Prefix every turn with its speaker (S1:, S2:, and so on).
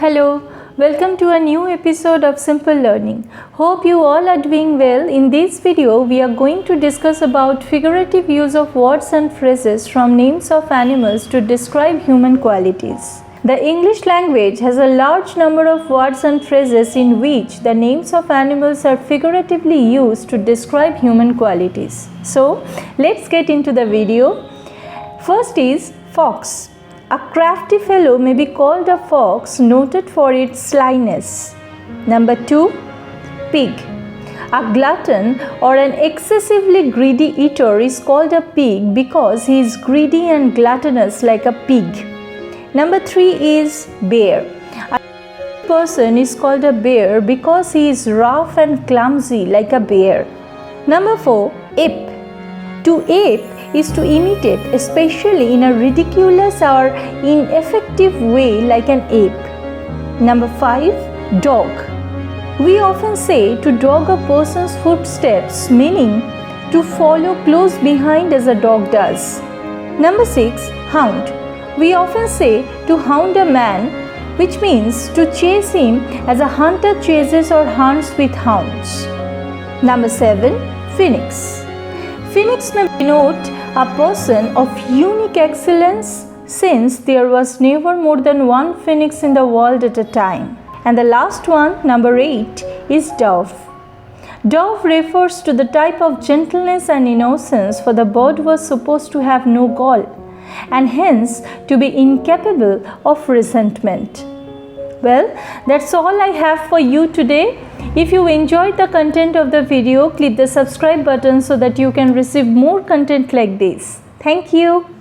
S1: Hello, welcome to a new episode of Simple Learning. Hope you all are doing well. In this video, we are going to discuss about figurative use of words and phrases from names of animals to describe human qualities. The English language has a large number of words and phrases in which the names of animals are figuratively used to describe human qualities. So, let's get into the video. First is fox. A crafty fellow may be called a fox, noted for its slyness. Number 2, pig. A glutton or an excessively greedy eater is called a pig because he is greedy and gluttonous like a pig. Number 3 is bear. A person is called a bear because he is rough and clumsy like a bear. Number 4, ape. To ape is to imitate, especially in a ridiculous or ineffective way like an ape. Number 5, dog. We often say to dog a person's footsteps, meaning to follow close behind as a dog does. Number 6, hound. We often say to hound a man, which means to chase him as a hunter chases or hunts with hounds. Number 7, phoenix. Phoenix may denote a person of unique excellence, since there was never more than one phoenix in the world at a time. And the last one, number 8, is dove. Dove refers to the type of gentleness and innocence, for the bird was supposed to have no gall and hence to be incapable of resentment. Well, that's all I have for you today. If you enjoyed the content of the video, click the subscribe button so that you can receive more content like this. Thank you.